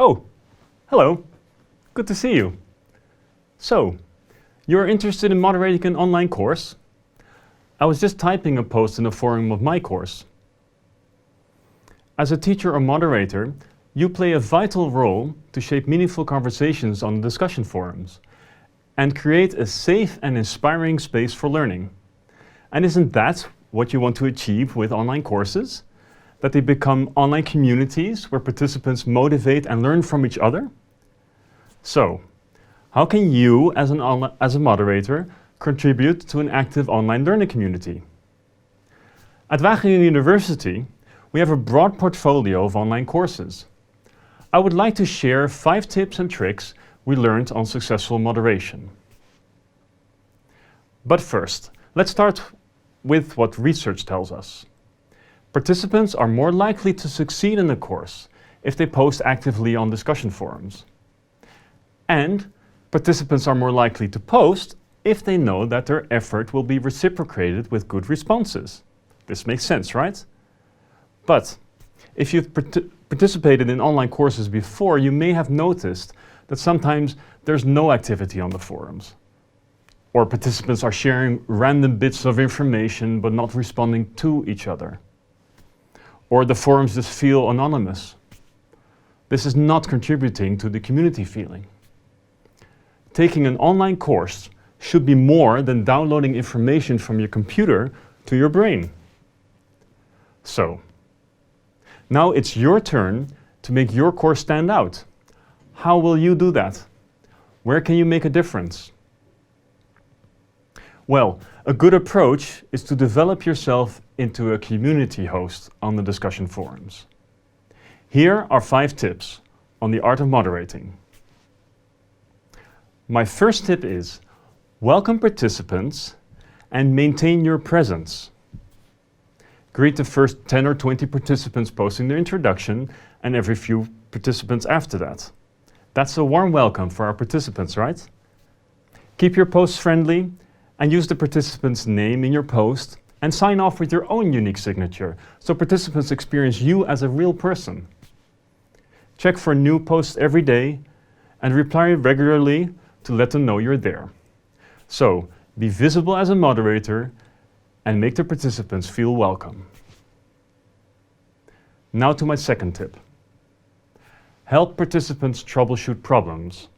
Oh, hello. Good to see you. So, you're interested in moderating an online course? I was just typing a post in the forum of my course. As a teacher or moderator, you play a vital role to shape meaningful conversations on discussion forums and create a safe and inspiring space for learning. And isn't that what you want to achieve with online courses? That they become online communities where participants motivate and learn from each other? So, how can you, as a moderator, contribute to an active online learning community? At Wageningen University, we have a broad portfolio of online courses. I would like to share 5 tips and tricks we learned on successful moderation. But first, let's start with what research tells us. Participants are more likely to succeed in a course if they post actively on discussion forums. And participants are more likely to post if they know that their effort will be reciprocated with good responses. This makes sense, right? But if you've participated in online courses before, you may have noticed that sometimes there's no activity on the forums. Or participants are sharing random bits of information but not responding to each other. Or the forums just feel anonymous. This is not contributing to the community feeling. Taking an online course should be more than downloading information from your computer to your brain. So, now it's your turn to make your course stand out. How will you do that? Where can you make a difference? Well, a good approach is to develop yourself into a community host on the discussion forums. Here are 5 tips on the art of moderating. My first tip is, welcome participants and maintain your presence. Greet the first 10 or 20 participants posting their introduction and every few participants after that. That's a warm welcome for our participants, right? Keep your posts friendly and use the participant's name in your post and sign off with your own unique signature so participants experience you as a real person. Check for new posts every day and reply regularly to let them know you're there. So, be visible as a moderator and make the participants feel welcome. Now to my second tip. Help participants troubleshoot problems.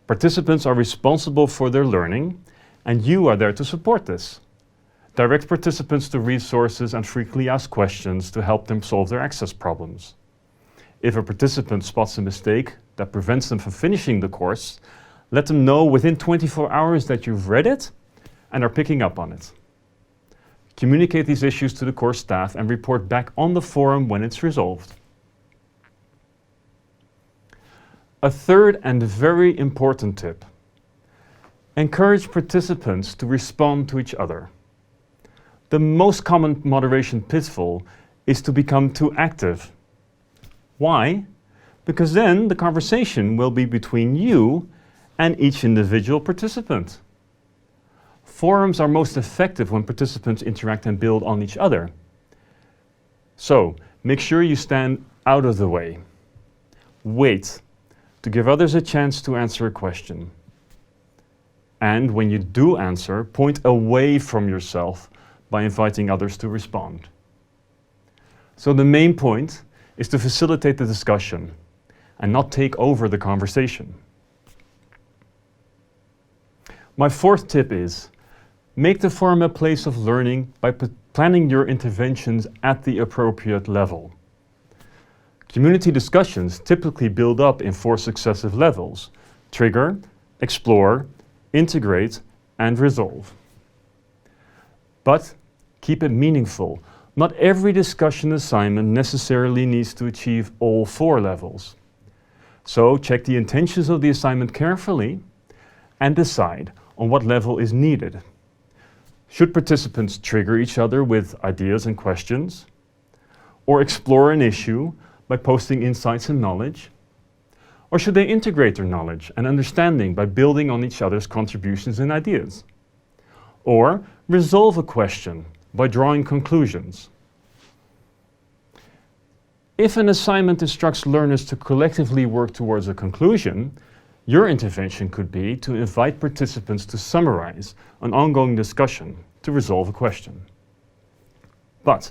Participants are responsible for their learning, and you are there to support this. Direct participants to resources and frequently ask questions to help them solve their access problems. If a participant spots a mistake that prevents them from finishing the course, let them know within 24 hours that you've read it and are picking up on it. Communicate these issues to the course staff and report back on the forum when it's resolved. A third and very important tip. Encourage participants to respond to each other. The most common moderation pitfall is to become too active. Why? Because then the conversation will be between you and each individual participant. Forums are most effective when participants interact and build on each other. So, make sure you stand out of the way. Wait to give others a chance to answer a question. And when you do answer, point away from yourself by inviting others to respond. So the main point is to facilitate the discussion and not take over the conversation. My fourth tip is, make the forum a place of learning by planning your interventions at the appropriate level. Community discussions typically build up in 4 successive levels: trigger, explore, integrate, and resolve. But keep it meaningful. Not every discussion assignment necessarily needs to achieve all 4 levels. So check the intentions of the assignment carefully and decide on what level is needed. Should participants trigger each other with ideas and questions? Or explore an issue by posting insights and knowledge? Or should they integrate their knowledge and understanding by building on each other's contributions and ideas? Or resolve a question by drawing conclusions? If an assignment instructs learners to collectively work towards a conclusion, your intervention could be to invite participants to summarize an ongoing discussion to resolve a question. But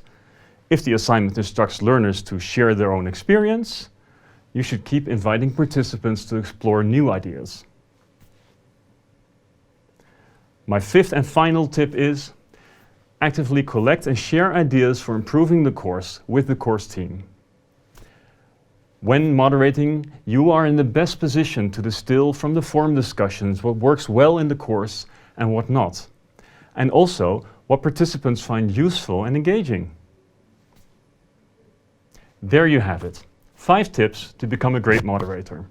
if the assignment instructs learners to share their own experience, you should keep inviting participants to explore new ideas. My fifth and final tip is actively collect and share ideas for improving the course with the course team. When moderating, you are in the best position to distill from the forum discussions what works well in the course and what not, and also what participants find useful and engaging. There you have it, 5 tips to become a great moderator.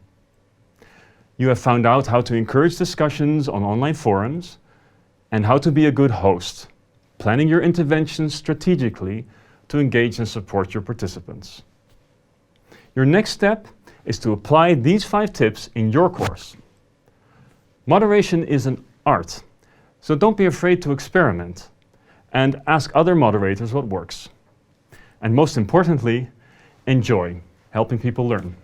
You have found out how to encourage discussions on online forums and how to be a good host, planning your interventions strategically to engage and support your participants. Your next step is to apply these 5 tips in your course. Moderation is an art, so don't be afraid to experiment and ask other moderators what works. And most importantly, enjoy helping people learn.